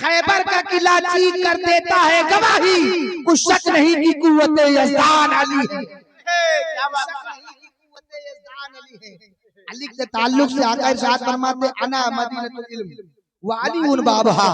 खैबर का किला चीख कर देता है गवाही, कुछ शक नहीं कि कुव्वत यज़दान अली है। क्या बात है। अली के ताल्लुक से आका इरशाद फरमाते अना मदीनतुल इल्म व अली उन बाबहा,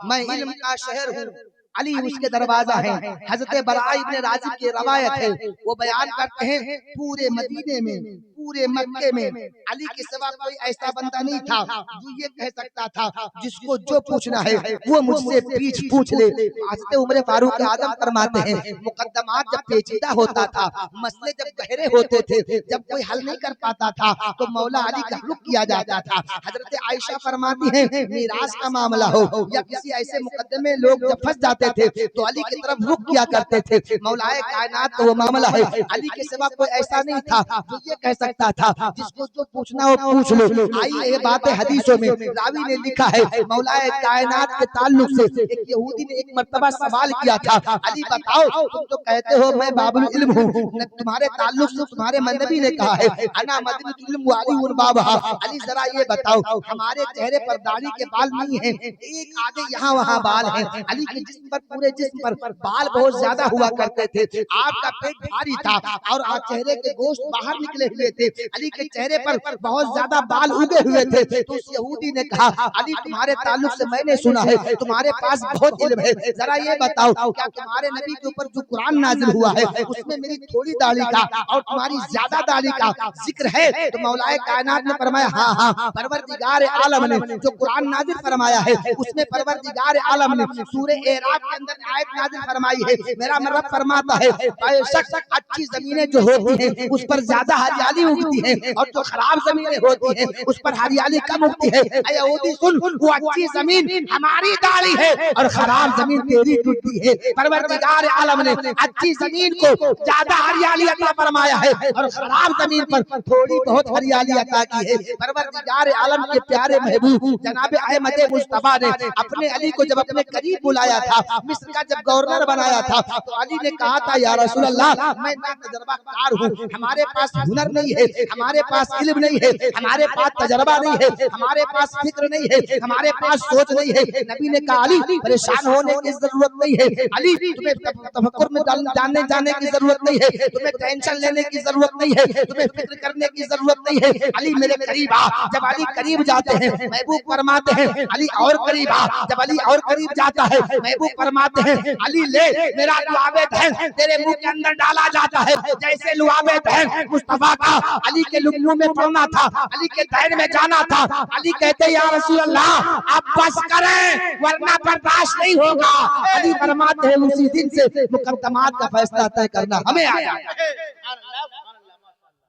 मैं इल्म का शहर हूँ, अली उसके दरवाजा है। हजरत बरा इब्न राजिब की रवायत है, वो बयान करते हैं पूरे मदीने में, पूरे मक्के में अली के सिवा कोई ऐसा बंदा नहीं था जो ये कह सकता था जिसको जो पूछना है वो मुझसे पूछ ले। हजरत उमर फारूक आजम फरमाते हैं मुकद्दमात जब पेचीदा होता था, मसले जब गहरे होते थे, जब कोई हल नहीं कर पाता था तो मौला अली का रुख किया जाता था। हजरत आयशा फरमाती हैं मीरास का मामला हो या किसी ऐसे मुकद्दमे लोग जब फंस जाते थे तो अली की तरफ रुख किया करते थे। मौलाए कायनात का वो मामला है, अली के सिवा कोई ऐसा नहीं था जो ये कह सकता था जिसको जो पूछना हो पूछ लो। आई ये बातें हदीसों में रावी ने लिखा है मौलाए कायनात के ताल्लुक से एक यहूदी ने एक मर्तबा सवाल किया था, अली बताओ तुम तो कहते हो मैं बाबुल इल्म हूँ, तुम्हारे ताल्लुक से तुम्हारे नबी ने कहा है अना मदीनतुल इल्म व अली उन बाबहा, अली जरा ये बताओ हमारे चेहरे पर दाढ़ी के बाल नहीं है, एक आगे यहाँ वहाँ बाल है। अली के जिस्म पर, पूरे जिस्म पर बाल बहुत ज्यादा हुआ करते थे, आपका पेट भारी था और आप चेहरे के गोश्त बाहर निकले हुए थे, अली के चेहरे पर बहुत ज्यादा बाल उगे हुए थे। तो उस यहूदी ने कहा अली तुम्हारे ताल्लुक से मैंने सुना है तुम्हारे पास बहुत इल्म है, जरा ये बताओ क्या तुम्हारे नबी के ऊपर जो कुरान नाजिल हुआ है उसमें मेरी थोड़ी दाढ़ी का और तुम्हारी ज्यादा दाढ़ी का जिक्र है? तो मौलाए कायनात ने फरमाया हाँ हाँ, परवरदिगार आलम ने जो कुरान नाजिल फरमाया है उसमें परवरदिगार आलम ने सूरे एराफ के अंदर आयत नाजिल फरमाई है, मेरा रब फरमाता है बेशक अच्छी जमीनें जो होती हैं उस पर ज्यादा हरियाली उगती है और जो खराब जमीनें होती हैं उस पर हरियाली कम उगती है। यहूदी सुन, वो अच्छी जमीन हमारी दाढ़ी है और खराब जमीन तेरी टूटती है। परवरदिगार आलम ने अच्छी जमीन को ज्यादा हरियाली अता फरमाया है और खराब जमीन पर थोड़ी बहुत हरियाली अता की है। परवरदिगार आलम के प्यारे महबूब जनाब अहमद मुस्तफा ने अपने अली को जब अपने करीब बुलाया था, मिस्र का जब गवर्नर बनाया था, तो अली ने कहा था या रसूल अल्लाह मैं ना तजर्बाकार हूँ, हमारे पास हुनर नहीं है, हमारे पास इल्म नहीं है, हमारे पास तजर्बा नहीं है, हमारे पास फिक्र नहीं है, हमारे पास सोच नहीं है। नबी ने कहा अली परेशान होने की जरूरत नहीं है, अली तुम्हें तफक्कुर में जानने जाने की जरूरत नहीं है, तुम्हें टेंशन लेने की जरूरत नहीं है, तुम्हें फिक्र करने की जरूरत नहीं है। अली मेरे करीब आ। जब अली करीब जाते हैं महबूब फरमाते हैं अली और करीब आ। जब अली और करीब जाता है महबूब फरमाते हैं अली ले मेरा लुआबे दहन तेरे मुंह के अंदर डाला जाता है। जैसे लुआबे दहन मुस्तफा का अली के मुंह में पड़ना था, अली के दहन में जाना था, अली कहते या रसूल अल्लाह आप बस करें वरना बर्दाश्त नहीं होगा। अली फरमाते हैं उसी दिन से मुकद्दमात का फैसला तय करना हमें आया।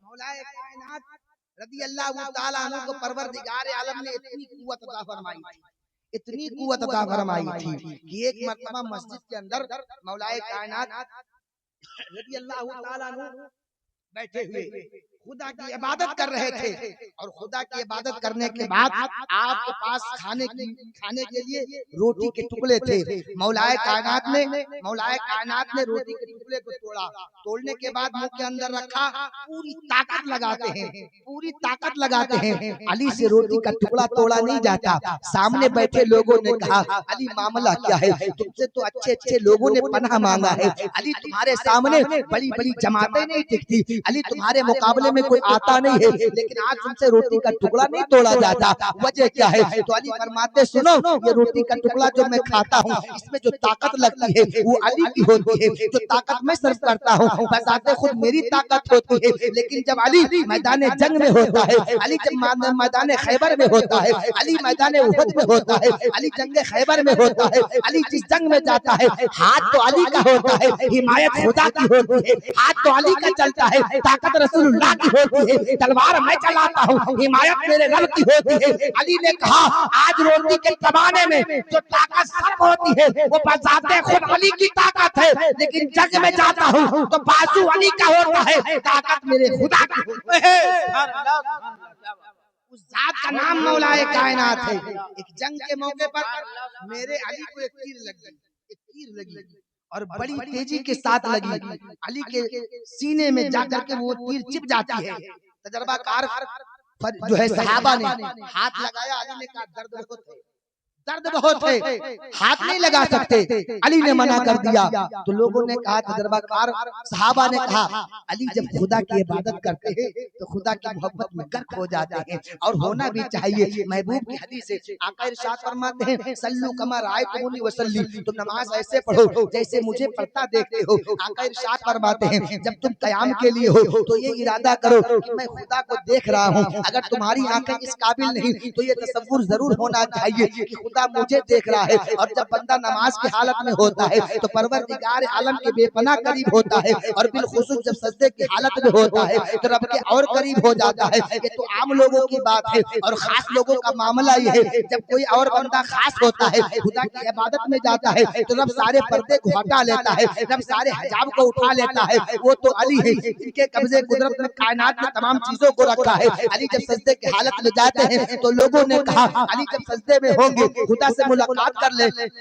मौलाए कायनात रज़ी अल्लाह तआला अन्हु को परवरदिगार आलम ने इतनी कुव्वत अता फरमाई थी, इतनी कुव्वत अता फरमाई थी कि एक मर्तबा मस्जिद के अंदर मौलाए कायनात रज़ी अल्लाह तआला अन्हु बैठे हुए खुदा की इबादत कर रहे थे और खुदा की इबादत करने के बाद आपके पास खाने के लिए रोटी के टुकड़े थे। मौलाए कायनात ने रोटी के टुकड़े को तोड़ा, तोड़ने के बाद मुंह के अंदर रखा, पूरी ताकत लगाते हैं, पूरी ताकत लगाते हैं। अली से रोटी का टुकड़ा तोड़ा नहीं जाता। सामने बैठे लोगों ने कहा अली मामला क्या है, तुमसे तो अच्छे अच्छे लोगों ने पनाह मांगा है, अली तुम्हारे सामने बड़ी बड़ी जमातें नहीं टिकती, अली तुम्हारे मुकाबले में कोई आता नहीं है, लेकिन आज तुमसे रोटी का टुकड़ा नहीं तोड़ा जाता, वजह क्या है? तो अली फरमाते सुनो ये रोटी का टुकड़ा जो मैं खाता हूँ इसमें जो ताकत लगती है वो अली की होती है, जो ताकत मैं सर्व करता हूँ बजाते खुद मेरी ताकत होती है, लेकिन जब अली मैदान जंग में होता है, अली जब मैदान खैबर में होता है, अली मैदान उहद में होता है, अली जंग खैबर में होता है, अली जिस जंग में जाता है हाथ तो अली का होता है, हिमायत खुदा की होती है, हाथ तो अली का चलता है, ताकत रसूलुल्लाह की होती है, तलवार मैं चलाता हूँ, हिमायत मेरे रब की होती है। अली ने कहा आज रोटी के जमाने में जो ताकत सब होती है वो बजाते खुद अली की ताकत है, लेकिन जंग में जाता हूँ तो बाजू अली का होता है, ताकत मेरे खुदा की होती है। उस जात का नाम मौलाए कायनात है। एक जंग के मौके पर मेरे अली को एक तीर लगी और बड़ी तेजी के साथ लगी, अली के सीने में जाकर के वो तीर चिप जाती है। तजर्बाकार जो है सहाबा ने हाथ लगाया, अली ने कहा दर्द बहुत है, दर्द बहुत है, हाथ नहीं लगा सकते। अली ने मना कर दिया तो लोगों ने कहा, तजर्बाकार सहाबा ने कहा, अली जब खुदा की इबादत करते हैं तो खुदा की मोहब्बत में गर्क हो जाते हैं, और होना भी चाहिए। महबूब की हदीस है, आका इरशाद फरमाते हैं, सल्लू कमा रायतमुनी वसल्ली, तुम नमाज ऐसे पढ़ो जैसे मुझे पढ़ता देखते हो। आका इरशाद फरमाते हैं, जब तुम कयाम के लिए हो तो ये इरादा करो कि मैं खुदा को देख रहा हूँ। अगर तुम्हारी आंखें इस काबिल नहीं तो ये तसव्वुर जरूर होना चाहिए कि खुदा मुझे देख रहा है। और जब बंदा नमाज की हालत में होता है तो परवरदिगार आलम के बेपनाह करीब होता है, और बिलखुसूस जब सजदे की हालत में होता है तो रब के और करीब हो जाता है। ये तो आम लोगों की बात है, और खास लोगों का मामला ये है, जब कोई और बंदा खास होता है, खुदा की इबादत में जाता है तो रब सारे पर्दे को हटा लेता है, रब सारे हिजाब को उठा लेता है। वो तो अली है जिनके कब्जे कुदरत में कायनात में तमाम चीजों को रखा है। अली जब सजदे की हालत में जाते हैं तो लोगों ने कहा, अली जब सजदे में होंगे खुदा से मुलाकात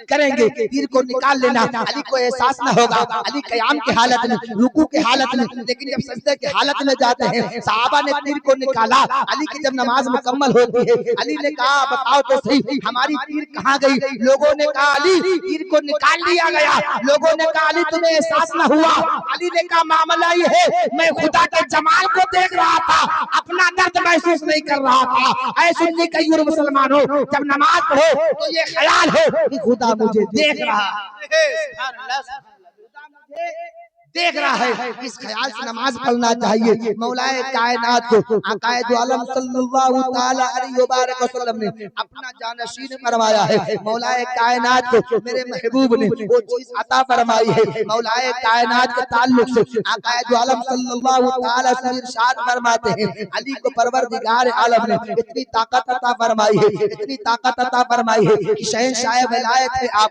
करेंगे, तीर को निकाल लेना, अली को एहसास न होगा। अली कयाम की हालत में, रुकू की हालत में, लेकिन जब सजदे की हालत में जाते हैं, सहाबा ने तीर को निकाला। अली की जब नमाज मुकम्मल होती है, अली ने कहा, बताओ तो सही हमारी तीर कहाँ गई? लोगों ने कहा, अली तीर को निकाल लिया गया। लोगों ने कहा, अली तुम्हें एहसास न हुआ? अली ने कहा, मामला ये है, मैं खुदा के जमाल को देख रहा था, अपना दर्द महसूस नहीं कर रहा था। ऐ सुन्नी कईयूर मुसलमानों, जब नमाज पढ़ो तो ये ख्याल हो कि खुदा मुझे देख रहा देख रहा है। इस ख्याल से नमाज पढ़ना चाहिए। मौलाए कायनात को आकाए दो आलम सल्लल्लाहु ताला अलैहि वसल्लम ने अपना जानशीन फरमाया है। मौलाए कायनात को मेरे महबूब ने वो चीज अता फरमाई है। मौलाए कायनात के ताल्लुक से आकाए दो आलम सल्लल्लाहु ताला अलैहि वसल्लम इरशाद फरमाते हैं, अली को परवरदिगार आलम ने इतनी ताकत अता फरमाई है, इतनी ताकत अता फरमाई है कि शहंशाह वलायत है आप,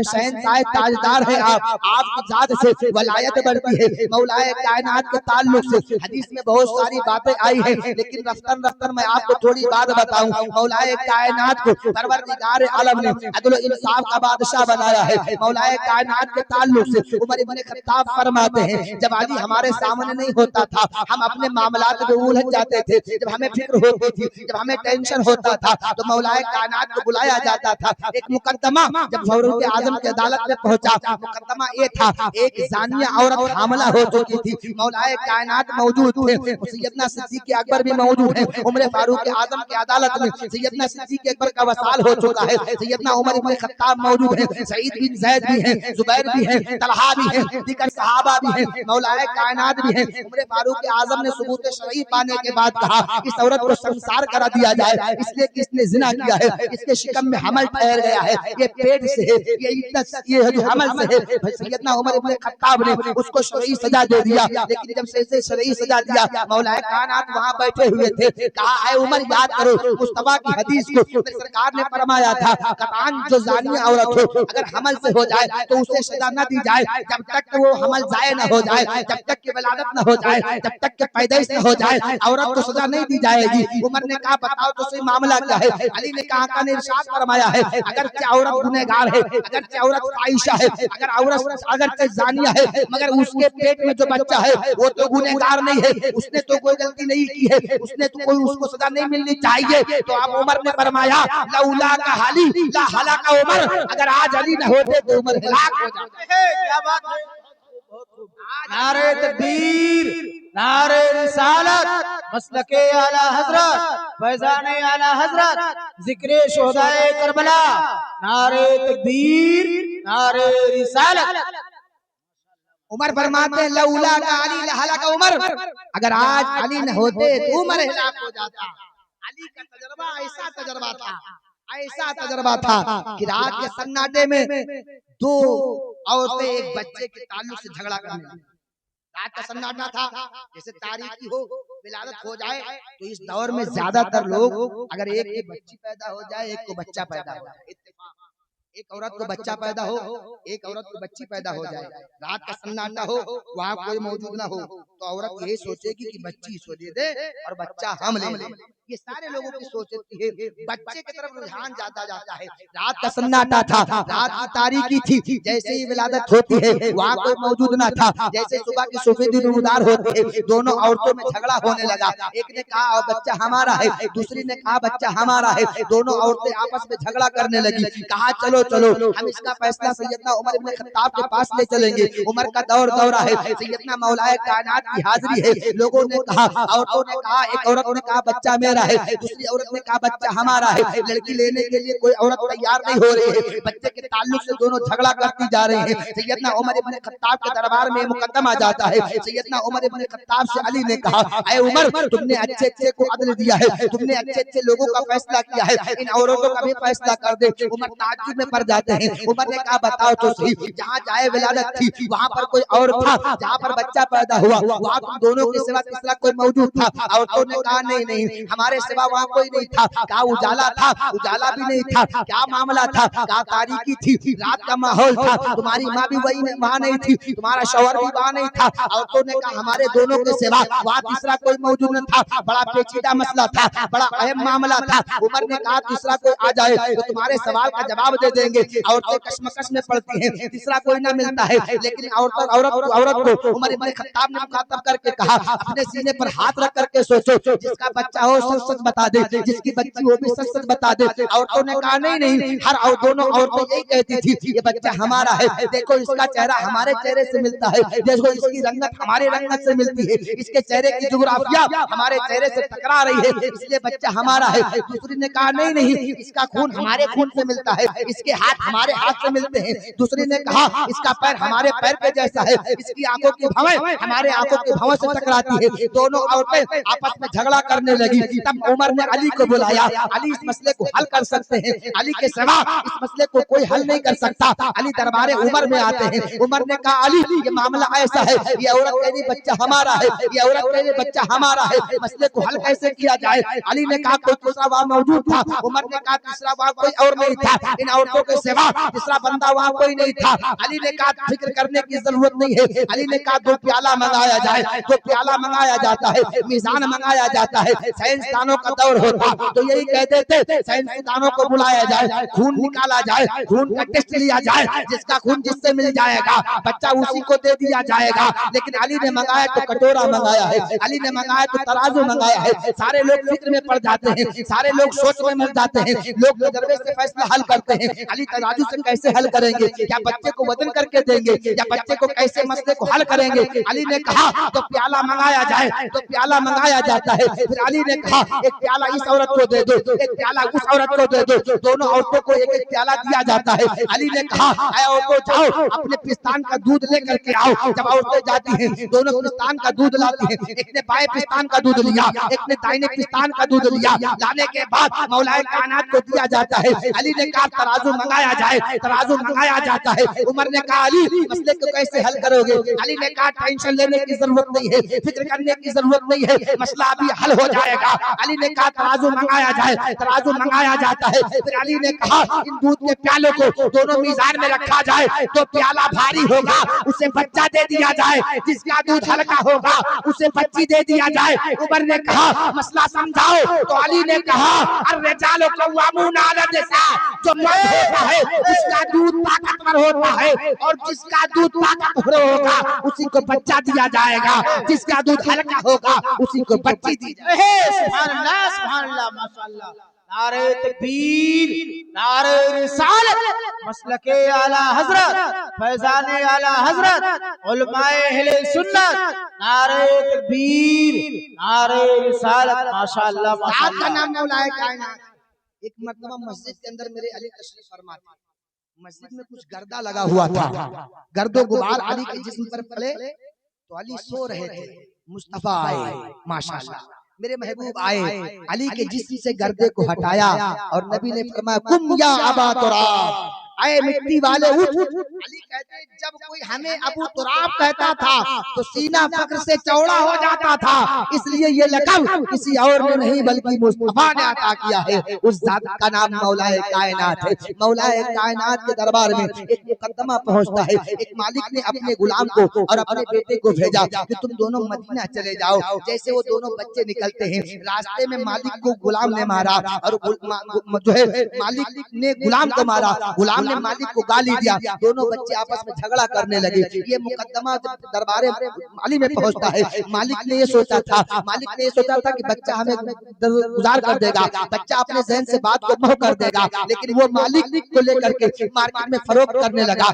शहंशाह ताजदार है आप, आपकी जात से वलायत बढ़ती है। मौलाए कायनात के ताल्लुक से हदीस में बहुत सारी बातें आई हैं, लेकिन रफ्तार रफ्तार मैं आपको थोड़ी बात बताऊं। मौलाए कायनात को परवरदिगार आलम ने अदल इंसाफ का बादशाह बनाया है। मौलाए कायनात के ताल्लुक से उमर इब्ने खत्ताब फरमाते हैं, जब अली हमारे सामने नहीं होता था, हम अपने मामलात में उलझ जाते थे। जब हमें फिक्र होती थी, जब हमें टेंशन होता था, तो मौलाए कायनात को बुलाया जाता था। एक मुकद्दमा जब फारूक आजम की अदालत में पहुंचा, मुकद्दमा ये था, एक जानिया औरत हामला हो चुकी थी। मौलाए कायनात मौजूद थे, सैयदना सिद्दीक अकबर भी मौजूद है। उमर फारूक आजम की अदालत में सैयदना सिद्दीक अकबर का वसाल हो चुका है। सैयदना उमर इब्ने खत्ताब मौजूद है, सईद बिन जैद भी है, जुबैर भी है, तलहा भी है, दीगर सहाबा भी है, मौलाए कायनात भी है। उमर फारूक आजम ने सबूत शरई पाने के बाद कहा, इस औरत को संसार करा दिया जाए, इसलिए कि इसने जिना किया है, इसके शिकम में हमल ठहर गया है, ये पेट से है, ये इद्दत ये है जो हमल से है। सैयदना उमर इब्ने खत्ताब ने उसको शरई सजा दे दिया। लेकिन जब से शरई सजा दिया, मौलाए कायनात वहां बैठे हुए थे। कहा, है उमर याद करो मुस्तफा की हदीस को, मेरे सरकार ने फरमाया था, कतान जो जानिया औरत हो अगर हमल से हो जाए तो उसे सजा न दी जाए जब तक वो हमल जाए न हो जाए, जब तक कि विलादत न हो जाए, जब तक कि पैदाइश न हो जाए, औरत को सजा नहीं दी जाएगी। उमर ने कहा, बताओ तो सही मामला क्या है? अली ने कहा, आका ने इरशाद फरमाया है, अगर क्या औरत गुनहगार है, अगर क्या औरत फाहिशा है, अगर जानिया है, मगर उसके पेट में जो बच्चा है वो तो गुनहगार नहीं है, उसने तो कोई गलती नहीं की है, उसने तो कोई उसको सजा नहीं मिलनी चाहिए। तो अब उमर ने फरमाया, लौला का हाली ला हलाका उमर, अगर आज अली न होते तो उमर हलाक हो जाते। क्या बात है? नारे तकबीर, नारे रिसालत, मसलके आला हजरत, फैजाने आला हजरत, जिक्रे शोहदाए करबला, नारे तकबीर, नारे रिसालत। उमर फरमाते हैं, लौला का अली लहला का उमर, अगर आज अली न होते तो उमर हिलाक हो जाता। अली का तजर्बा ऐसा तजर्बा था, ऐसा तजर्बा था कि रात के सन्नाटे में दो औरतें एक बच्चे के ताल्लुक से झगड़ा करने लगी। रात का सन्नाटा था, जैसे तारीखी हो, विलादत हो जाए, तो इस दौर में ज्यादातर लोग अगर एक की बच्ची पैदा हो जाए, एक को बच्चा पैदा हो जाए, एक औरत को बच्चा पैदा हो, एक औरत को बच्ची पैदा हो जाए, रात का सन्नाटा हो, वहाँ कोई मौजूद ना हो, तो औरत यही सोचेगी कि बच्ची इसको दे दे और बच्चा हम ले लें। ये सारे लोगों की सोच होती है। बच्चे की तरफ रुझान ज्यादा जाता है। रात का सन्नाटा था, रात की तारीकी थी, जैसे ही विलादत होती है वहाँ कोई मौजूद ना था। जैसे सुबह की सफेद नूरदार होती है, दोनों औरतों में झगड़ा होने लगा। एक ने कहा बच्चा हमारा है, दूसरी ने कहा बच्चा हमारा है। दोनों औरतें आपस में झगड़ा करने लगी। कहा चलो चलो हम इसका फैसला सैयदना उमर इब्न खत्ताब के पास ले चलेंगे। उमर का दौरा है, सैयदना मौलाए कायनात की हाजिरी है। लोगों ने कहा, औरतों ने कहा, एक औरत ने कहा बच्चा मेरा है, दूसरी औरत ने कहा बच्चा हमारा है। लड़की लेने के लिए कोई औरत तैयार नहीं हो रही है। बच्चे के ताल्लुक से दोनों झगड़ा करती जा रही है। सैयदना उमर इब्न खत्ताब के दरबार में मुकद्दमा जाता है। सैयदना उमर इब्न खत्ताब से अली ने कहा, ऐ उमर तुमने अच्छे अच्छे को अदल दिया है, तुमने अच्छे अच्छे लोगों का फैसला किया है, इन औरतों का भी फैसला कर दे। उमर ताज्जुब में पड़ जाते हैं। उमर ने कहा बताओ तो सही, जहाँ जाए विलादत थी वहाँ पर कोई और था, जहाँ पर बच्चा पैदा हुआ वहाँ तुम दोनों के सिवा तीसरा कोई मौजूद था? औरतों ने कहा नहीं नहीं, हमारे सिवा वहाँ कोई नहीं था। क्या उजाला था? उजाला भी नहीं था। क्या मामला था? क्या तारीकी थी? रात का माहौल था। तुम्हारी माँ भी वही वहाँ नहीं थी, तुम्हारा शौहर भी वहाँ नहीं था। औरतों ने कहा हमारे दोनों के सिवा वहाँ तीसरा कोई मौजूद न था। बड़ा पेचीदा मसला था, बड़ा अहम मामला था। उमर ने कहा तीसरा कोई आ जाए तो तुम्हारे सवाल का जवाब दे देंगे। औरतें कशमकश में पड़ती हैं, तीसरा कोई ना मिलता है। लेकिन औरत को उमर इब्न खत्ताब ने मुखातब करके कहा, अपने सीने पर हाथ रख करके सोचो, जिसका बच्चा हो सच सच बता दे, जिसकी बच्ची हो भी सच सच बता दे। औरतों ने कहा नहीं नहीं, दोनों औरतें यही कहती थी ये बच्चा हमारा है। देखो इसका चेहरा हमारे चेहरे से मिलता है, देखो इसकी रंगत हमारे रंगत से मिलती है, इसके चेहरे की जुगराफिया हमारे चेहरे से टकरा रही है, इसलिए बच्चा हमारा है। दूसरी ने कहा नहीं नहीं, इसका खून हमारे खून से मिलता है, इसके हाथ हमारे हाथ से मिलते हैं। दूसरी ने कहा इसका पैर हमारे पैर के जैसा है, इसकी आंखों की भवें हमारे आंखों की भवें से टकराती है। दोनों औरतें आपस में झगड़ा करने लगी। तब उमर ने अली को बुलाया, अली इस मसले को हल कर सकते हैं, अली के सिवा इस मसले को कोई हल नहीं कर सकता। अली दरबारे उमर में आते हैं। उमर ने कहा अली ये मामला ऐसा है, ये औरत कह रही बच्चा हमारा है, ये औरत कह रही बच्चा हमारा है, मसले को हल कैसे किया जाए? अली ने कहा कोई तीसरा वहाँ मौजूद था? उमर ने कहा तीसरा वहाँ कोई और नहीं था, इन औरतों के सिवा तीसरा बंदा वहाँ कोई नहीं था। अली ने कहा फिक्र करने की जरूरत नहीं है। अली ने कहा दो प्याला मंगाया जाए, तो प्याला मंगाया जाता है, मीजान मंगाया जाता है। साइंसदानों का दौर होता तो यही कहते थे साइंसदानों को बुलाया जाए, खून निकाला जाए, खून का टेस्ट लिया जाए, जिसका खून जिससे मिल जाएगा बच्चा उसी को दे दिया जाएगा। लेकिन अली ने मंगाया तो कटोरा मंगाया है, अली ने मंगाया तो तराजू मंगाया है। सारे लोग फिक्र में पड़ जाते हैं, सारे लोग सोच में मर जाते हैं, लोग तजर्बे से फैसला हल करते हैं। अली तराजू से कैसे हल करेंगे? क्या बच्चे को वजन करके देंगे या बच्चे को कैसे मसले को हल करेंगे? अली ने कहा तो प्याला मंगाया जाए, तो प्याला मंगाया जाता है। फिर अली ने कहा एक प्याला इस औरत को दे दो, एक प्याला उस औरत को दे दो। दोनों औरतों को एक एक प्याला दिया जाता है। अली ने कहा औरतों जाओ अपने पिस्तान का दूध लेकर के आओ। जब औरतें जाती हैं दोनों पिस्तान का दूध लाती हैं, एक ने बाएं पिस्तान का दूध लिया, एक ने दाहिने पिस्तान का दूध लिया। लाने के बाद मौलाए कायनात को दिया जाता है। अली ने कहा तराजू मंगाया जाए, तराजू मंगाया जाता है। उमर ने कहा अली मसले को कैसे हल करोगे? अली ने कहा टेंशन लेने की जरूरत नहीं है, फिक्र करने की जरूरत नहीं है, मसला अभी हल हो जाएगा। अली ने कहा तराजू मंगाया जाए, तराजू मंगाया जाता है। फिर अली ने कहा इन दूध के प्यालों को दोनों मीजान में रखा जाए, तो प्याला भारी होगा उसे बच्चा दे दिया जाए, जिसका दूध हल्का होगा उसे बच्ची दे दिया जाए। उमर ने कहा मसला समझाओ। तो अली ने कहा अरे जालो कव्वामूना अला निसा, जो मर्द होता है उसका दूध ताकतवर होता है, और जिसका दूध ताकतवर होगा उसी को बच्चा दिया जाएगा, जिसका दूध हल्का होगा उसी को बच्ची दी जाएगी। सुभान अल्लाह, सुभान अल्लाह, माशाअल्लाह। नारे तकबीर, नारे रिसालत, मसलके आला हजरत, फैजाने आला हजरत, उलमाए अहले सुन्नत, नारे तकबीर, नारे रिसालत, माशाअल्लाह, साथ का माशाअल्लाह। नाम मौलाए कायनात। एक मर्तबा मस्जिद के अंदर मेरे अली तशरीफ फरमा थे। मस्जिद में कुछ गर्दा लगा हुआ था, गर्दो गुबार अली के जिस्म पर पड़े तो अली सो रहे थे। मुस्तफा आए, माशाअल्लाह मेरे महबूब आए, अली के जिस्म से गर्दे को हटाया और नबी ने फरमाया कुम या अबा तुराब, आए मिट्टी वाले उठ। अली कहते हैं जब कोई हमें अबू तुराब कहता था तो सीना फख्र से चौड़ा हो जाता था, इसलिए ये लक़ब किसी और ने नहीं बल्कि मुस्तफा ने अता किया है। उस जात का नाम मौलाए कायनात है। मौलाए कायनात के दरबार में एक मुकद्दमा पहुंचता है। एक मालिक ने अपने गुलाम को और अपने बेटे को भेजा कि तुम दोनों मदीना चले जाओ। जैसे वो दोनों बच्चे निकलते हैं, रास्ते में मालिक को गुलाम ने मारा और जो है मालिक ने गुलाम को मारा, गुलाम ने मालिक को गाली दिया, दोनों बच्चे आपस में झगड़ा करने लगे। ये मुकद्दमा दरबार माली में पहुंचता है। मालिक ने ये सोचा था कि बच्चा हमें गुजार कर देगा, बच्चा अपने जहन से बात को मोह कर देगा, लेकिन वो मालिक को लेकर के मार्केट में फरोख्त करने लगा,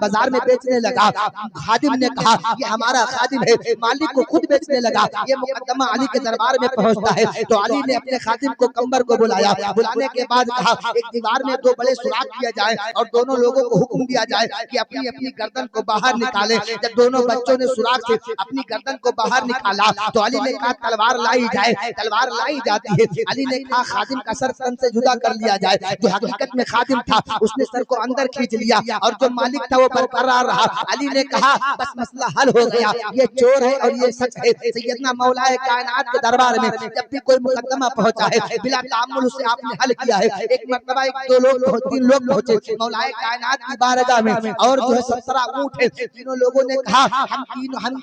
बाजार में बेचने लगा। खादिम ने कहा ये हमारा खादिम है, मालिक को खुद बेचने लगा। ये मुकद्दमा अली के दरबार में पहुंचता है तो अली ने अपने खादिम को कंबर को बुलाया। बुलाने के बाद कहा एक दीवार में 2 बड़े सुराख किया जाए और दोनों लोगों को हुक्म दिया जाए कि अपनी अपनी गर्दन को बाहर निकालें। जब दोनों बच्चों ने सुराख से अपनी गर्दन को बाहर निकाला तो अली ने कहा तलवार लाई जाए। तलवार लाई जाती है। अली ने कहा खादिम का सर तन से जुदा कर लिया जाए। जो हकीकत में खादिम था उसने सर को अंदर खींच लिया और जो मालिक था वो बरकरार रहा। अली ने कहा बस मसला हल हो गया, ये चोर है और ये सच है। सैयदना मौलाए कायनात के दरबार में जब भी कोई मुकद्दमा पहुंचा है बिला तामुल उसे आपने हल किया है। एक मर्तबा 2 लोग 3 लोग पहुंचे मौलाए कायनात की बारगाह में और जो है 17 ऊंट है। तीनों लोगों ने कहा हम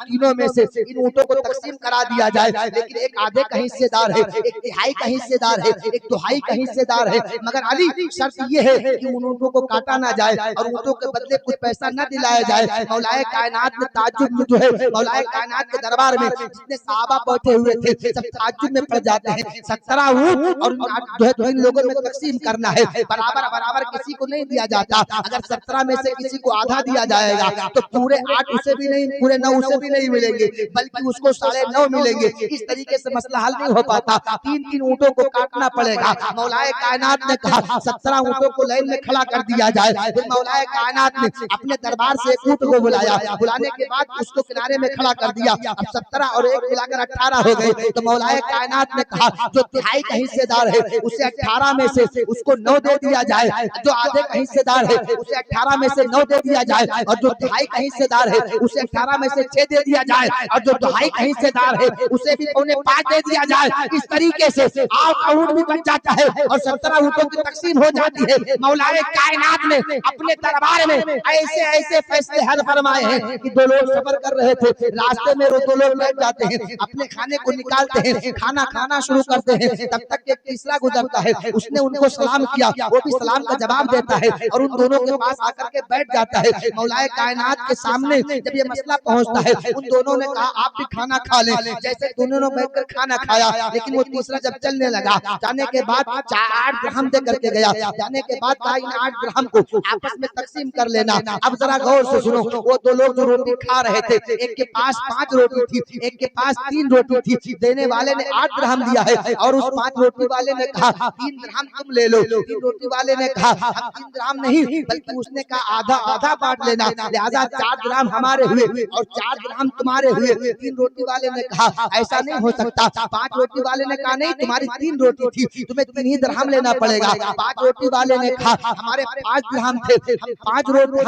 तीनों में से इन ऊंटों को तकसीम करा दिया जाए, लेकिन एक आधे का हिस्सेदार है, एक तिहाई का हिस्सेदार है, एक दुहाई का हिस्सेदार है। मगर अली शर्त ये है कि उन ऊंटों को काटा ना जाए और ऊंटों के बदले कुछ पैसा न दिलाया जाए। मौलाए कायनात में ताज्जुब में जो है मौलाए कायनात के दरबार में जितने सहाबा बैठे हुए थे सब ताज्जुब में पड़ जाते हैं। 17 ऊंट और जो है 3 लोगों में तकसीम करना है, बराबर बराबर किसी को नहीं दिया जाता। अगर 17 में से किसी को आधा दिया जाएगा तो पूरे 8 उसे भी नहीं, पूरे 9 उसे भी नहीं मिलेंगे, बल्कि उसको 9.5 मिलेंगे। इस तरीके से मसला हल नहीं हो पाता। 3 ऊंटों को काटना पड़ेगा। मौलाए कायनात ने कहा 17 ऊंटों को लाइन में खड़ा कर दिया जाए। फिर मौलाए कायनात ने अपने दरबार से एक ऊंट को बुलाया, बुलाने के बाद उसको किनारे में खड़ा कर दिया। अब 17 और 1 मिलाकर 18 हो गए। तो मौलाए कायनात ने कहा जो तिहाई का हिस्सेदार है उसे 18 में से उसको 9 दे दिया जाए, जो आधे का हिस्सेदार है उसे 18 में से 9 दे दिया जाए, और जो तिहाई का हिस्सेदार है उसे 18 में से 6 दे दिया जाए, और जो दुहाई का हिस्सेदार है उसे भी 5.25 दे दिया जाए। इस तरीके से आपका ऊंट भी बच जाता है और 17 ऊंटों की तकसीम हो जाती है। मौलाए कायनात ने अपने दरबार में ऐसे ऐसे फैसले हल फरमाए हैं कि 2 लोग सफर कर रहे थे, रास्ते में 2 लोग बैठ जाते हैं, अपने खाने को निकालते हैं, खाना खाना शुरू करते हैं। तब तक एक तीसरा गुजरता है, उसने उनको सलाम किया, वो भी सलाम का जवाब देता है और उन दोनों के पास आकर के बैठ जाता है। मौलाए कायनात के सामने जब ये मसला पहुंचता है उन दोनों ने कहा आप भी खाना खा लें। जैसे दोनों ने बैठकर खाना खाया, लेकिन वो तीसरा जब चलने लगा, जाने के बाद 8 दिरहम दे करके गया। जाने के बाद कहा इन 8 दिरहम को आपस में तकसीम कर लेना। अब जरा गौर से सुनो, वो 2 लोग जो रोटी खा रहे थे, एक के पास 5 रोटी थी, एक के पास 3 रोटी थी। देने वाले ने 8 दिरहम दिया है और उस 5 रोटी वाले ने कहा 3 दिरहम तुम ले लो। 3 रोटी वाले ने कहा हम 3 दिरहम नहीं, बल्कि उसने कहा आधा आधा बांट लेना, लिहाजा 4 दिरहम हमारे हुए और 4 दिरहम तुम्हारे हुए। 3 रोटी वाले ने कहा ऐसा नहीं हो सकता। 5 रोटी वाले ने कहा नहीं, तुम्हारी 3 रोटी थी, तुम्हें 3 ही दिरहम लेना पड़ेगा। 5 रोटी वाले ने कहा हमारे 5 दिरहम थे, हम 5 रोटी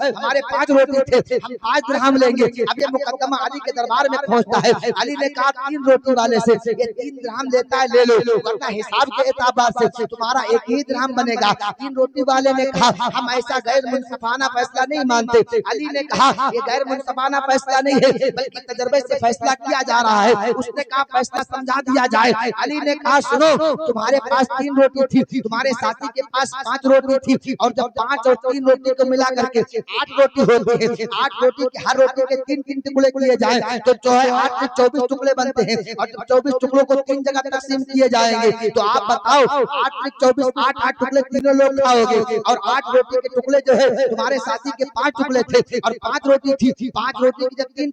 हमारे 5 रोटी थे, हम 5 दिरहम लेंगे। अब ये मुकद्दमा अली के दरबार में पहुंचता है। अली ने कहा 3 रोटी वाले से ये 3 दिरहम लेता है ले लो, वरना हिसाब के एतबार से तुम्हारा 1 ही दिरहम बनेगा। 3 रोटी वाले ने कहा हम ऐसा गैर मुनसिफाना फैसला नहीं मानते। अली ने कहा ये गैर मुनसिफाना फैसला नहीं है, बल्कि तजर्बे से फैसला किया जा रहा है। उसने कहा फैसला समझा दिया जाए। अली ने कहा सुनो, तुम्हारे पास 3 रोटी थी, तुम्हारे साथी के पास 5 रोटी थी, और जब 5 और 3 रोटी को मिला करके 8 रोटी होती है, 8 रोटी के हर रोटी के 3-3 टुकड़े किए जाए तो जो है 8 से 24 टुकड़े बनते हैं, और जब 24 टुकड़ों को 3 जगह तकसीम किए जाएंगे तो आप बताओ 8 से 24 8 टुकड़े तीनों लोग खाओगे, और 8 रोटी के टुकड़े जो है तुम्हारे साथी के 5 टुकड़े थे और 5 रोटी थी। 5 रोटी की जब 3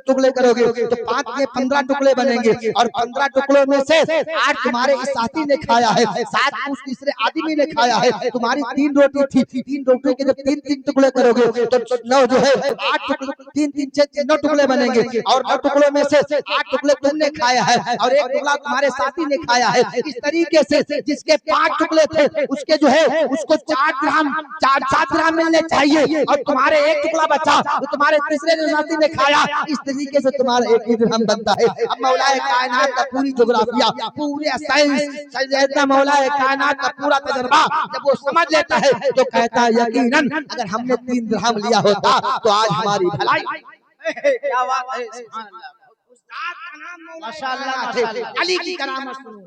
टुकड़े करोगे तो 5 के 15 टुकड़े बनेंगे, और 15 टुकड़ों में से 8 तुम्हारे इस साथी ने खाया है, 7 उस तीसरे आदमी ने खाया है। तुम्हारी 3 रोटी थी, 3 रोटी के जब 3-3 टुकड़े करोगे तो 9 जो है 8 टुकड़े 3-3 6 9 टुकड़े बनेंगे, और 9 टुकड़ों में से 8 टुकड़े तुमने खाया है और 1 टुकड़ा तुम्हारे साथी ने खाया है। इस तरीके से जिसके 5 टुकड़े थे उसके जो है उसको चार 7 ग्राम मिलने चाहिए और तुम्हारे एक टुकड़ा बचा तो तुम्हारे तीसरे साथी ने खाया, इस तरीके से तुम्हारा 1 ही दिरहम बनता है। अब मौलाए कायनात का पूरी जोग्राफिया, पूरे साइंस, मौलाए कायनात का पूरा तजर्बा जब वो समझ लेता है तो कहता है यकीनन अगर हमने 3 दिरहम लिया होता तो आज हमारी भलाई। क्या बात है, उस्ताद का नाम माशाअल्लाह, माशाअल्लाह। अली की करामत सुनो,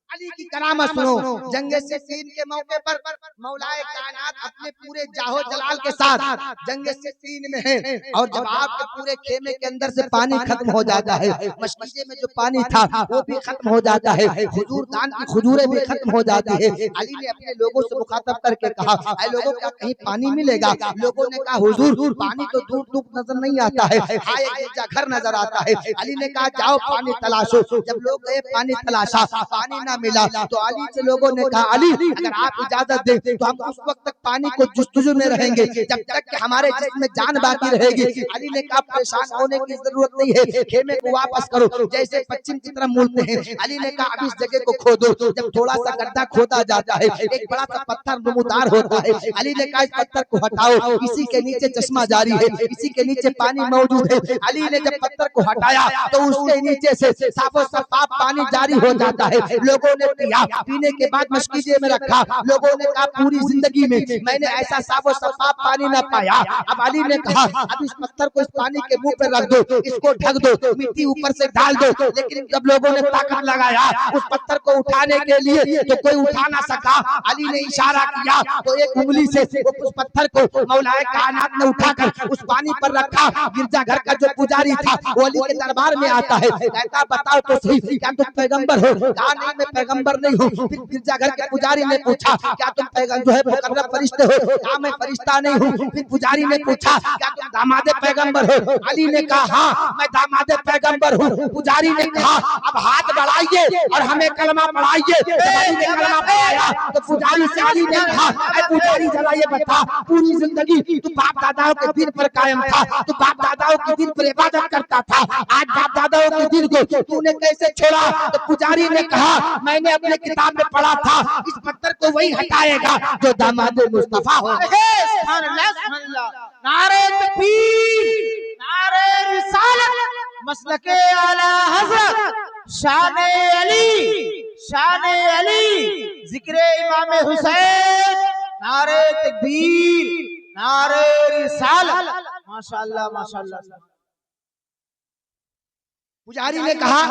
अली की करामत सुनो। जंगे सिफ़ीन के मौके पर मौलाए कायनात अपने पूरे जाहो जलाल के साथ जंगे सिफ़ीन में है और जब आपके पूरे खेमे के अंदर से पानी खत्म हो जाता है, मशकीजे में जो पानी था वो भी खत्म हो जाता है, हुजूर दान की खजूरें भी खत्म हो जाती है। अली ने अपने लोगों से मुखातब करके कहा, ऐ लोगों क्या कहीं पानी मिलेगा? लोगों ने कहा हुजूर पानी तो दूर दूर नजर नहीं आता है, हाँ एक गिरजा घर नजर आता है। अली ने कहा जाओ पानी तलाशो। जब लोग गए पानी तलाशा, पानी ना मिला तो अली से लोगों ने कहा अली अगर आप इजाजत दें तो हम उस वक्त तक पानी को जुस्तजू में रहेंगे जब तक कि हमारे जिस्म में जान बाकी रहेगी। अली ने कहा परेशान होने की जरूरत नहीं है, खेमे को वापस करो, जैसे पश्चिम की तरफ मुड़ते हैं। अली ने कहा अब इस जगह को खोदो। जब थोड़ा सा गड्ढा खोदा जाता है एक बड़ा सा पत्थर नमूदार होता है। अली ने कहा इस पत्थर को हटाओ, इसी के नीचे चश्मा जारी है, इसी के नीचे पानी मौजूद है। अली ने जब पत्थर को हटाया तो उसके नीचे से साफो शफाफ पानी जारी हो जाता है। लोगों ने पिया, पीने के बाद मशकीजे में रखा। लोगों ने कहा पूरी जिंदगी में मैंने ऐसा साफो शफाफ पानी ना पाया। अब अली ने कहा अब इस पत्थर को इस पानी के मुंह पे रख दो, इसको ढक दो, मिट्टी ऊपर से डाल दो। लेकिन जब लोगों ने ताकत लगाया उस पत्थर को उठाने के लिए तो कोई उठा ना सका। अली ने इशारा किया तो एक उंगली से उस पत्थर को मौलाए कायनात ने उठाकर उस पानी पर रखा। गिरजा घर का जो पुजारी था वो अली के दरबार में आता है, कहता बताओ तो सही क्या तुम पैगंबर हो? कहा नहीं मैं पैगंबर नहीं हूँ। फिर गिरजा घर के पुजारी ने पूछा क्या तुम पैगंबर जो है मुकर्रब फरिश्ते हो? कहा मैं फरिश्ता नहीं हूँ। फिर पुजारी ने पूछा क्या तुम दामादे पैगंबर हो? अली ने कहा हाँ मैं दामादे पैगंबर हूँ। पुजारी ने कहा अब हाथ बढ़ाइए और हमें कलमा पढ़ाइए। जब अली ने कलमा पढ़ाया तो पुजारी से अली ने कहा ऐ पुजारी जरा ये बता पूरी जिंदगी तू बाप दादाओं के दिन पर कायम था, तू बाप दादाओं के दिन पर इबादत करता था, आज बाप दादाओं के दिन को तूने कैसे छोड़ा? तो पुजारी ने कहा मैंने अपने किताब में पढ़ा था इस पत्थर को वही हटाएगा जो दामाद मुस्तफा हो। सुभान अल्लाह, सुभान अल्लाह। नारे तकबीर, नारे रिसालत, मसलके आला हजरत, शाने अली, शाने अली, जिक्रे इमाम हुसैन, नारे तकबीर, नारे रिसालत, माशाअल्लाह माशाअल्लाह। पुजारी ने कहा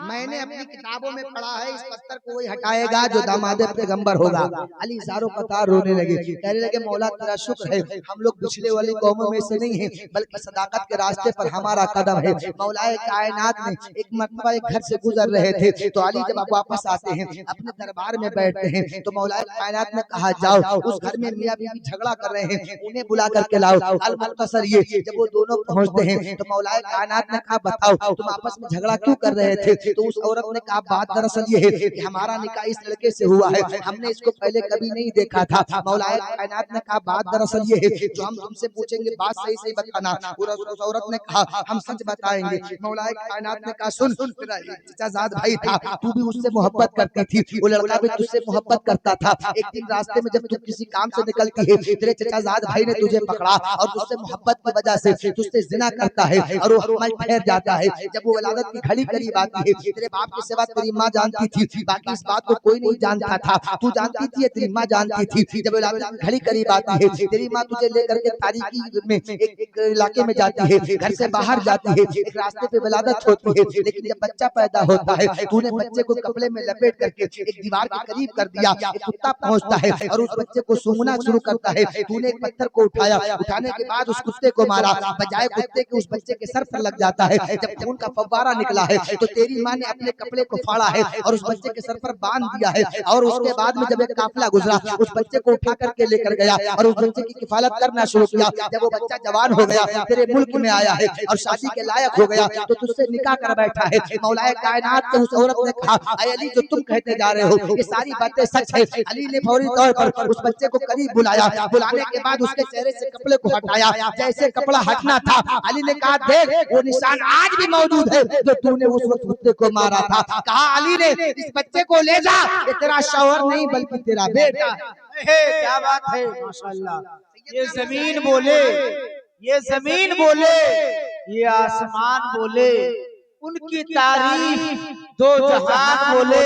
मैंने अपनी किताबों में पढ़ा है इस पत्थर को वही हटाएगा जो दामाद पैगंबर होगा। अली सारों कतार रोने लगे, कहने लगे मौला तेरा शुक्र है हम लोग पिछले वाली कौमों में से नहीं है बल्कि सदाकत के रास्ते पर हमारा कदम है। मौलाए कायनात ने एक मरतबा एक घर से गुजर रहे थे तो अली जब वापस आते हैं अपने दरबार में बैठते हैं तो मौलाए कायनात ने कहा जाओ उस घर में मियां बीवी झगड़ा कर रहे हैं उन्हें बुला करके लाओ। अल मुख्तसर ये जब वो दोनों पहुंचते हैं तो मौलाए कायनात ने कहा बताओ तुम आपस में झगड़ा क्यों कर रहे थे? तो उस औरत ने कहा बात दरअसल ये है कि हमारा निकाह इस लड़के से हुआ है, हमने इसको पहले कभी नहीं देखा था। मौलाए कायनात ने कहा बात दरअसल ये है जो हम तुमसे पूछेंगे बात सही सही बताना। उस औरत ने कहा हम सच बताएंगे। मौलाए कायनात ने कहा सुन तेरा चचाजाद भाई था तू भी उससे मोहब्बत करती थी, वो लड़का भी तुझसे मोहब्बत करता था। एक दिन रास्ते में जब तू किसी काम से निकलती है तेरे चचाजाद भाई ने तुझे पकड़ा और तुझसे मोहब्बत की वजह से तुझसे जिना करता है और वो हकमल ठहर जाता है। जब वो वलादत की घड़ी करीब आती है तेरे बाप के सिवा तेरी माँ जानती थी, बाकी इस बात को कोई नहीं जानता था, तू जानती थी तेरी माँ जानती थी। जब वलादत की घड़ी करीब आती है तेरी माँ तुझे लेकर के तारीकी में एक इलाके में जाती है, घर से बाहर जाती है, एक रास्ते पे वलादत होती है। लेकिन जब बच्चा पैदा होता है तूने बच्चे को कपड़े में लपेट करके एक दीवार के करीब कर दिया, एक कुत्ता पहुंचता है और उस बच्चे को सूंघना शुरू करता है। तूने एक पत्थर को उठाया, उठाने के बाद उस कुत्ते को मारा, बजाय कुत्ते के उस बच्चे के सर पर लग जाता है। जब खून का फव्वारा निकला है तो तेरी माँ ने अपने कपड़े को फाड़ा है और उस बच्चे के सर पर बांध दिया है। और उसके बाद में जब एक काफिला गुजरा उस बच्चे को उठा करके लेकर गया और उस बच्चे की किफालत करना शुरू किया। जब वो बच्चा जवान हो गया तेरे मुल्क में आया है और शादी के लायक हो गया तो तुझसे निकाह कर बैठा है। मौलाए कायनात से उस औरत ने कहा ऐ अली जो तुम कहते जा रहे हो ये सारी बातें सच है। अली ने फौरी तौर पर उस बच्चे को करीब बुलाया, बुलाने के बाद उसके चेहरे से कपड़े को हटाया। जैसे कपड़ा हटना था अली ने कहा देख वो निशान आज भी मौजूद है जो तूने उस वक्त कुत्ते को मारा था। कहा अली ने इस बच्चे को ले जा, ये तेरा शौहर नहीं बल्कि तेरा बेटा। क्या बात है माशाल्लाह। ये जमीन बोले, ये जमीन बोले, ये आसमान बोले, उनकी तारीफ दो जहान बोले।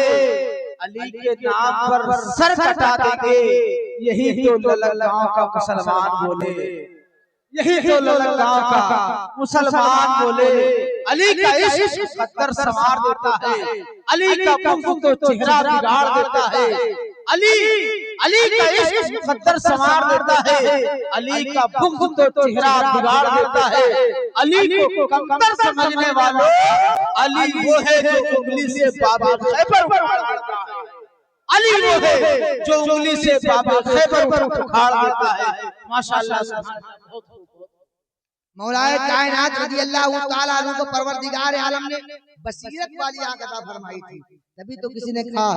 अली के नाम पर सर कटा देंगे, यही तो ललगांव का मुसलमान बोले, यही तो ललगांव का मुसलमान बोले। अली का इश्क मुकद्दर संवार देता है, अली का बुग़्ज़ तो चेहरा बिगाड़ देता है। अली का इश्क मुकद्दर संवार देता है, अली का बुग़्ज़ तो चेहरा बिगाड़ देता है। अली को कमतर समझने वालों, अली वो है जो उंगली से बाबे खैबर उखाड़ देता है। अली वो है जो उंगली से बाबे खैबर उखाड़ देता है। माशाअल्लाह। मौलाए कायनात रज़ी अल्लाह तआला अन्हु को परवरदिगार आलम ने बसीरत वाली आंख अता फरमाई थी। तभी तो किसी ने कहा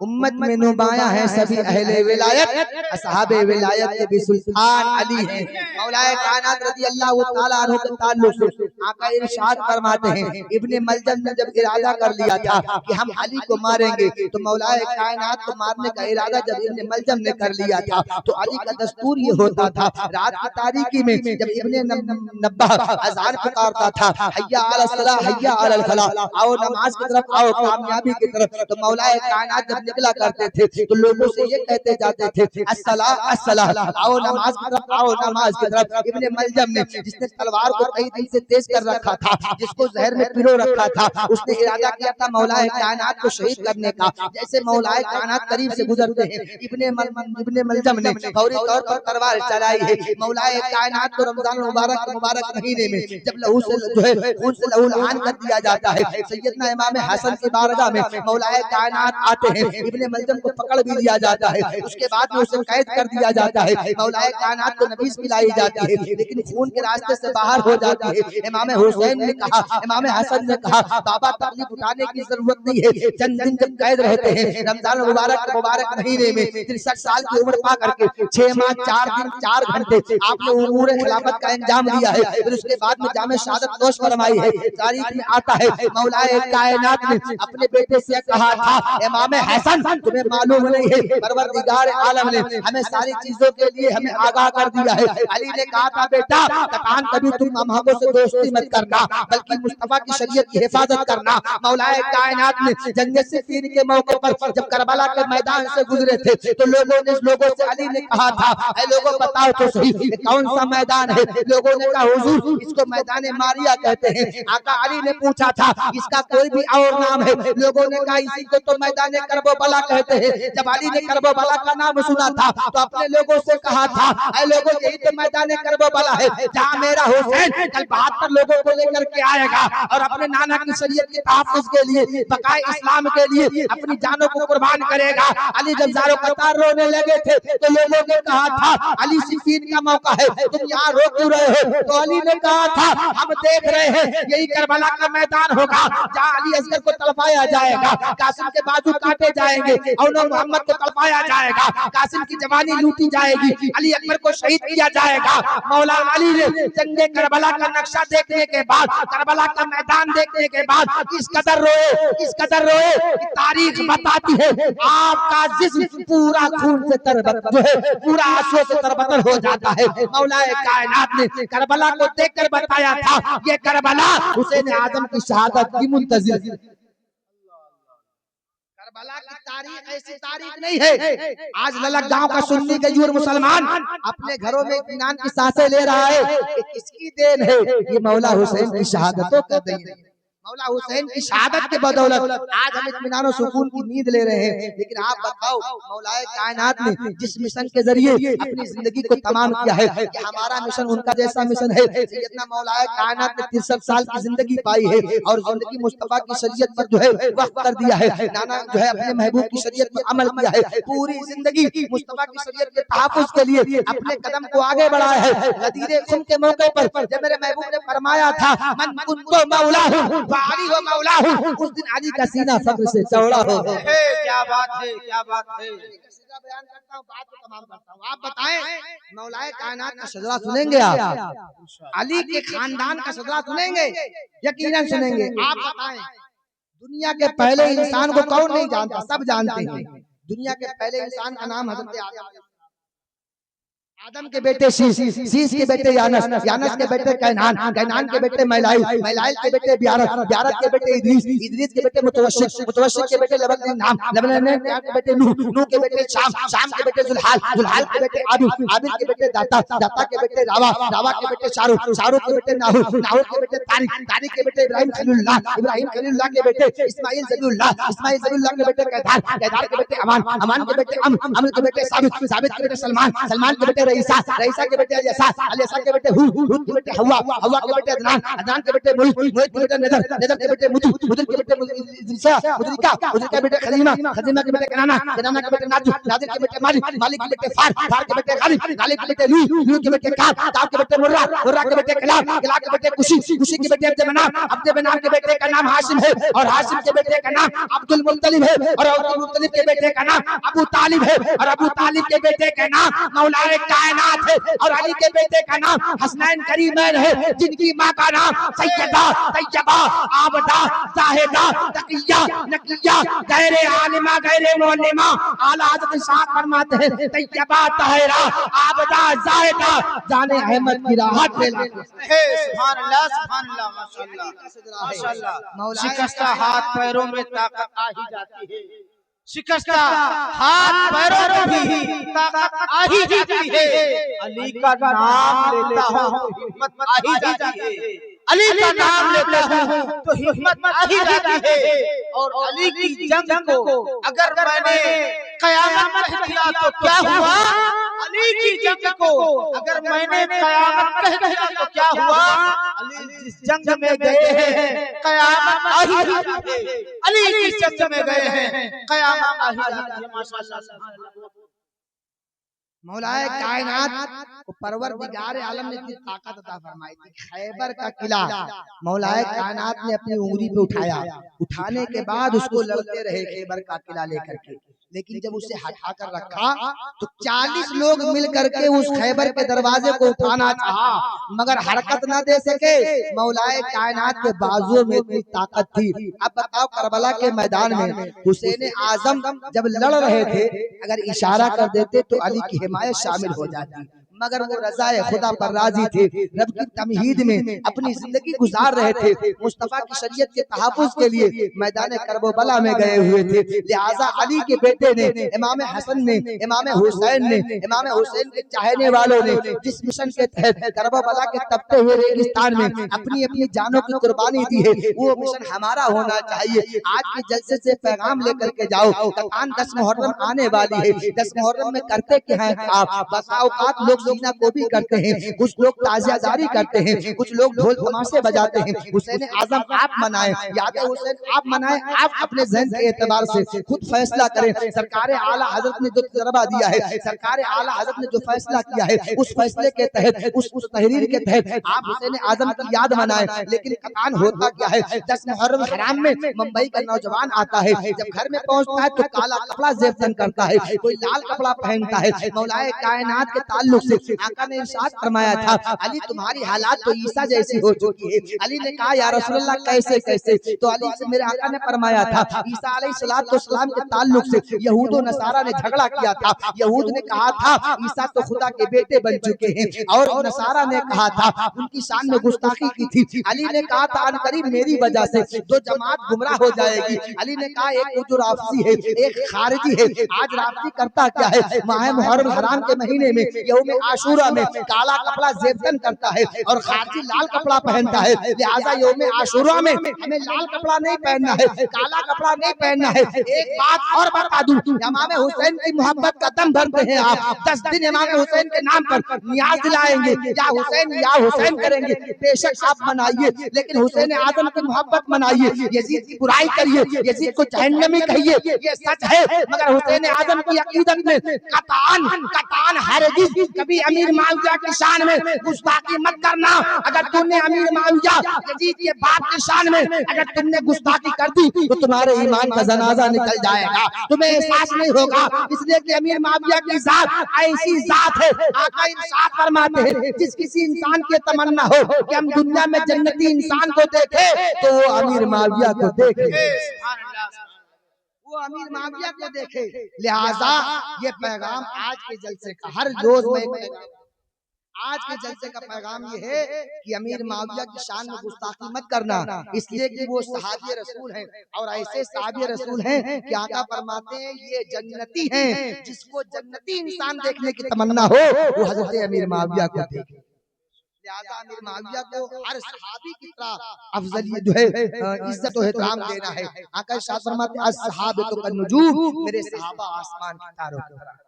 उम्मत में नुमाया है सभी अहले विलायत, असहाबे विलायत के भी सुल्तान अली हैं। मौलाए कायनात रज़ी अल्लाह तआला अन्हु के ताल्लुक से आका इरशाद फरमाते हैं, इब्ने मलजम ने जब इरादा कर लिया था कि हम अली को मारेंगे, तो मौलाए कायनात को मारने का इरादा जब इब्ने मलजम ने कर लिया था, तो अली का दस्तूर ये होता था, रात की तारीकी में जब इब्ने नब्बाह अज़ान पुकारता था, हय्या अला सलाह हय्या अला फलाह, आओ नमाज की तरफ, आओ कामयाबी की तरफ, तो मौलाए कायनात जब निकला करते थे तो लोगों से ये कहते जाते थे अस्सलाह अस्सलाह, आओ नमाज की तरफ, आओ नमाज की तरफ। इब्ने मलजम ने, जिसने तलवार को कई दिन से तेज कर रखा था, जिसको जहर में पिरो रखा था, उसने इरादा किया था मौलाए कायनात को शहीद करने का। जैसे मौलाए कायनात करीब से गुजरते हैं, इब्ने मलजम ने फौरी तौर पर तलवार चलाई है। मौलाए कायनात को रमजान मुबारक महीने में जब लहू से जो है खून से लहू लहान कर दिया जाता है, सैयदना इमाम हसन की बारगाह में मौलाए कायनात आते हैं, इब्ने मलजम को पकड़ भी लिया जाता है, उसके बाद में उसे कैद कर दिया जाता है। मौलाए कायनात को नबीज पिलाई जाती है, लेकिन खून के रास्ते से बाहर हो जाती है। इमाम हुसैन ने कहा, इमाम हसन ने कहा, बाबा तकलीफ उठाने की जरूरत नहीं है, चंद दिन जब कैद रहते हैं रमजान मुबारक महीने में 63 साल की उम्र पा करके 6 माह 4 दिन 4 घंटे आपने उमूर खिलाफत का इंजाम दिया है, फिर उसके बाद में जामे शहादत नोश फरमाई है। तारीख में आता है मौलाए कायनात ने अपने बेटे से कहा था, इमाम हसन तुम्हें मालूम नहीं है, परवरदिगार आलम ने हमें सारी चीजों के लिए हमें आगाह कर दिया है। अली ने कहा था बेटा कतान कभी तुम अमहाबों से दोस्ती मत करना, बल्कि मुस्तफा की शरीयत की हिफाजत करना। मौलाए कायनात ने जंग सिफ़ीन के मौके पर जब करबला के मैदान से गुजरे थे तो लोगों से अली ने कहा था, ऐ लोगों बताओ तो सही कौन सा मैदान है। लोगों ने कहा हुजूर इसको मैदान मारिया कहते हैं। आका अली ने पूछा था इसका कोई भी और नाम है। लोगों ने कहा इसी को तो मैदान करबला कहते हैं। जब अली ने करबला का नाम सुना था तो अपने लोगों से कहा था, ऐ लोगों यही तो मैदान करबला है जहाँ मेरा हुसैन कल 72 लोगों को लेकर के आएगा और अपने नाना की शरीयत के तहफ्फुज़ के लिए, बकाए इस्लाम के लिए अपनी जानों को कुर्बान करेगा। अली जब ज़ारो कतार रोने लगे थे तो लोगों ने कहा था अली सिफ़ीन का मौका है, तुम यहाँ रो क्यों रहे हो? तो अली ने कहा था हम देख रहे हैं यही करबला का मैदान होगा जहाँ अली असगर को तड़पाया जाएगा, कासिम के बाजू काटे जाएंगे, और मोहम्मद को तड़पाया जाएगा, कासिम की जवानी लूटी जाएगी, अली अकबर को शहीद किया जाएगा। मौला अली ने जंगे करबला का नक्शा देखने के बाद, करबला का मैदान देखने के बाद इस कदर रोए कि तारीख बताती है आपका जिस्म पूरा खून से तरबतर जो है पूरा आंसू से तरबतर हो जाता है। मौलाए कायनात ने करबला को देखकर बताया था ये करबला हुसैन आजम की शहादत की मुंतज़िर। करबला की तारीख ऐसी तारीख नहीं है। आज ललक गांव का सुन्नी गयूर मुसलमान अपने घरों में इत्मीनान की सांसें ले रहा है, किसकी देन है? ये मौला हुसैन की शहादतों का देन है। मौला हुसैन की शहादत के बदौलत आज हम इत्मीनान और सुकून की नींद ले रहे हैं। लेकिन आप बताओ मौलाए कायनात ने जिस मिशन के जरिए अपनी जिंदगी को तमाम किया है, कि हमारा मिशन उनका जैसा मिशन है। सैयदना मौलाए कायनात ने 63 साल की जिंदगी पाई है और जिंदगी मुस्तफा की शरीयत पर जो है वक्त कर दिया है। नाना जो है अपने महबूब की शरीयत पर अमल किया है, पूरी जिंदगी मुस्तफा की शरीयत के तहफ्फुज़ के लिए अपने कदम को आगे बढ़ाया है। गदीर खुम के मौके पर जब मेरे महबूब ने फरमाया था मन कुंतो मौलाहू अली हो मौलाहू, उस दिन अली का सीना फख्र से चौड़ा हो गया। क्या बात है, क्या बात है। बयान करता हूँ, बात को तमाम करता हूँ। आप बताएं मौलाए कायनात का सजरा सुनेंगे आप? अली के खानदान का सजरा सुनेंगे? यकीनन सुनेंगे। आप बताएं दुनिया के पहले इंसान को कौन नहीं जानता? सब जानते हैं। दुनिया के पहले इंसान का नाम हजरत आदम, आदम के बेटे शीश, शीश के बेटे यानस, यानस के बेटे कैनान, कैनान के बेटे मैलाइल, मैलाइल के बेटे ब्यारत, ब्यारत के बेटे इदरीस, इदरीस के बेटे मुतवस्सिक, मुतवस्सिक के बेटे लबनन नाम, लबनन के बेटे नूह, नूह के बेटे शाम, शाम के बेटे जुल्हाल, जुल्हाल के बेटे आबिल, आबिल के बेटे दाता, दाता के बेटे रावा, रावा के बेटे शाहरुख, शाहरुख के बेटे नाहूर, नाहूर के बेटे तारिक, तारिक के बेटे इब्राहिम खलीलुल्लाह, इब्राहिम खलीलुल्लाह के बेटे इस्माइल ज़बीउल्लाह, इस्माइल ज़बीउल्लाह के बेटे कैदार, कैदार के बेटे अमान, अमान के बेटे अमर के बेटे साबित, साबित के बेटे सलमान, सलमान के बेटे रईसा, रईसा के बेटे अलियसा, अलियसा के बेटे हूद, हूद के बेटे हवा, हवा के बेटे अदनान, अदनान के बेटे मुल्क, मुल्क के बेटे नदर, नदर के बेटे मुदु, मुदु के बेटे मुदरिका, मुदरिका, मुदरिका के बेटे खलीमा, खलीमा के बेटे कनाना, कनाना के बेटे नादु, नादु के बेटे मालिक, मालिक के बेटे फार, फार के बेटे गालिब, गालिब के बेटे लू, लू के बेटे काब, काब के बेटे मुर्रा, मुर्रा के बेटे कलाब, कलाब के बेटे कुशी, कुशी के बेटे अब्दुमनाफ, अब्दुमनाफ के बेटे का नाम हाशिम है और हाशिम के बेटे का नाम अब्दुल मुत्तलिब है और अब्दुल मुत्तलिब के बेटे का नाम अबू तालिब है और अबू तालिब के बेटे का नाम मौलाए कायनात है और अली के बेटे का नाम हसनैन करीमैन है, जिनकी माँ का नाम सैयदा, तैयबा, आबदा, जाहिदा, तकिया, नकिया, गैर आलिमा, गैर मुअल्लिमा, आला हज़रत साहब फरमाते हैं तैयबा, ताहिरा, आबदा, जाहिदा, जाने अहमद की राहत पे है। सुभान अल्लाह, सुभान अल्लाह, माशाअल्लाह, माशाअल्लाह। शिकस्ता हाथ पैरों में ताकत आ ही जाती है, शिकस्ता हाथ पैरों में भी ताकत आ ही जाती है। अली का नाम लेता हूँ हिम्मत आ ही जाती है, अली का नाम लेता हूँ तो हिम्मत आ ही जाती है। और अली की जंग को अगर मैंने कयामत कह दिया तो क्या हुआ? अली की जंग को अगर मैंने कयामत कह दिया तो क्या हुआ? अली जिस जंग में गए हैं कयामत आ ही जाती है, अली जिस जंग में गए हैं कयामत आ ही जाती है। माशाअल्लाह, मौलाए कायनात को परवरदिगार आलम ने इतनी ताकत अता फरमाई थी। खैबर का किला मौलाए कायनात ने अपनी उंगली पे उठाया, उठाने के बाद उसको लड़ते रहे खैबर का किला लेकर के, लेकिन जब उसे हटा कर रखा तो 40 लोग मिल करके उस खैबर के दरवाजे को उठाना चाहा मगर हरकत न दे सके। मौलाए कायनात के बाजुओं में इतनी ताकत थी। अब बताओ करबला के मैदान में हुसैन आजम जब लड़ रहे थे, अगर इशारा कर देते तो अली की हिमायत शामिल हो जाती, मगर वो रज़ाए खुदा पर राजी थे, रब की तमहीद में अपनी जिंदगी गुजार रहे थे, मुस्तफा की शरीयत के तहफ़्फ़ुज़ के लिए मैदान करबला में गए हुए थे। लिहाजा अली के बेटे ने, इमाम हसन ने, इमाम हुसैन ने, इमाम हुसैन के चाहने वालों ने जिस मिशन के तहत करबला के तपते हुए रेगिस्तान में अपनी अपनी जानों की कुर्बानी दी है, वो मिशन हमारा होना चाहिए। आज के जलसे से पैगाम लेकर के जाओ, कतान 10 मुहर्रम आने वाली है, 10 मुहर्रम में करते क्या है आप? बसा औकात लोग सीना को भी करते हैं, कुछ लोग ताजियादारी करते हैं, कुछ लोग ढोल तमाशे बजाते हैं। हुसैन आजम आप मनाएं, याद हुसैन आप मनाएं, आप अपने ज़हन के एतबार से खुद फैसला करें। सरकार आला हजरत ने जो तजर्बा दिया है, सरकार आला हजरत ने जो फैसला किया है, उस फैसले के तहत, उस तहरीर के तहत आप हुसैन आजम की याद मनाएं। लेकिन कतान होता क्या है, 10 मुहर्रम हराम में मुंबई का नौजवान आता है, जब घर में पहुंचता है तो काला कपड़ा जेब करता है, कोई लाल कपड़ा पहनता है। मौलाए कायनात के ताल्लुक से आका ने इरशाद फरमाया था, अली तुम्हारी हालात तो ईसा जैसी हो चुकी है। अली ने कहा या रसूलल्लाह कैसे कैसे? तो अली से मेरे आका ने फरमाया था, ईसा अलैहिस्सलाम के ताल्लुक से यहूद व नसारा ने झगड़ा किया था। यहूद ने कहा था ईसा तो खुदा के बेटे बन चुके हैं, और नसारा ने कहा था, उनकी शान में गुस्ताखी की थी। अली ने कहा था अनकरीब मेरी वजह से दो जमात गुमराह हो जाएगी। अली ने कहा एक जो राफसी है, एक खारिजी है। आज राफसी करता क्या है? माह मुहर्रम हराम के महीने में यौम आशूरा में काला कपड़ा जेबतन करता है और खारिजी लाल कपड़ा पहनता है। लिहाजा यौम आशूरा में हमें लाल कपड़ा नहीं पहनना है, काला कपड़ा नहीं पहनना है। एक बात और बता दूं, इमाम हुसैन की मोहब्बत का दम भरते हैं आप। 10 दिन इमाम हुसैन के नाम पर नियाज दिलाएंगे, या हुसैन करेंगे। बेशक आप मनाइए, लेकिन हुसैन आजम की मोहब्बत मनाइए। यजीद की बुराई करिए, यजीद को जहन्नमी कहिए, ये सच है। मगर हुसैन आजम की अकीदत में कतान हरगिज़ कभी भी अमीर माविया की शान में गुस्ताखी मत करना। अगर तुमने अमीर माविया यजीद के बाप की शान में अगर तुमने गुस्ताखी कर दी तो तुम्हारे ईमान का जनाजा निकल जाएगा, तुम्हें एहसास नहीं होगा। इसलिए कि अमीर माविया की जात ऐसी जात है, आका इरशाद फरमाते हैं जिस किसी इंसान की तमन्ना हो कि हम दुनिया में जन्नती इंसान को देखे तो वो अमीर माविया को देखे, वो अमीर माविया को देखे। लिहाजा ये पैगाम आज के जलसे का, हर रोज में आज के जलसे का पैगाम ये है कि अमीर माविया की शान में गुस्ताखी मत करना, इसलिए कि वो सहाबी रसूल हैं और ऐसे सहाबी रसूल हैं कि आका फरमाते हैं ये जन्नती हैं, जिसको जन्नती इंसान देखने की तमन्ना हो वो हजरत अमीर माविया को देखे। लिहाजा अमीर माविया को हर सहाबी की तरह अफजलियत जो है इज्जत और एहतराम देना है। आका इरशाद फरमाते हैं अस्सहाबतु कन्नुजूम, मेरे सहाबा आसमान की तारों की तरह।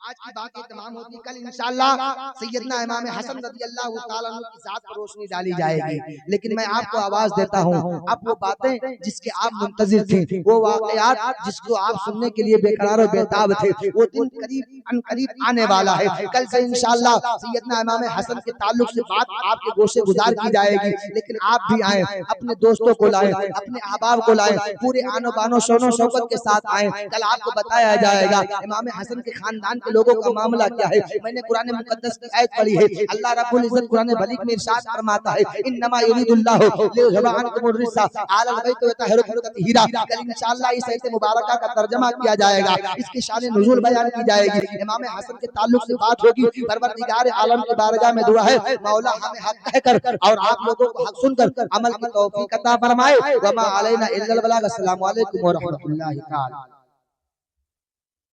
आज की बातें तमाम होती, कल इंशाअल्लाह सैयदना इमाम हसन रज़ियल्लाहु ताला अन्हु की जात पर रोशनी डाली जाएगी। लेकिन मैं आपको आवाज देता हूँ, अब वो बातें जिसके आप मुंतजिर थे, वो वाक़यात जिसको आप सुनने के लिए बेकरार और बेताब थे, वो दिन करीब आने वाला है। कल से इंशाअल्लाह सैयदना इमाम हसन के ताल्लुक से बात आपके गोशे गुजार की जाएगी। लेकिन आप भी आए, अपने दोस्तों को लाए, अपने अहबाब को लाए, पूरे आनो बानो शोनो शौकत के साथ आए। कल आपको बताया जाएगा इमाम हसन के खानदान लोगों का मामला क्या है। मैंने कुरान मुकद्दस की आयत पढ़ी है, अल्लाह रब्बुल इज्जत कुरान मलिक में इरशाद फरमाता है इन्नमा युरीदुल्लाहु लियुज़हिबा अन्कुमुर रिज्सा अहलल बैत व यतहिरुकुम तत्हीरा। कल इंशाअल्लाह इस आयत मुबारका का तर्जुमा किया जाएगा, इसकी शान नुज़ूल बयान की जाएगी, इमाम हसन के ताल्लुक से बात होगी। परवरदिगार आलम की बारगाह में दुआ है मौला हमें हक कहकर और आप लोगों को हक सुनकर अमल की तौफीक अता फरमाए। व मा अलैना इल्लल बलाग। अस्सलामु अलैकुम व रहमतुल्लाहि तआला।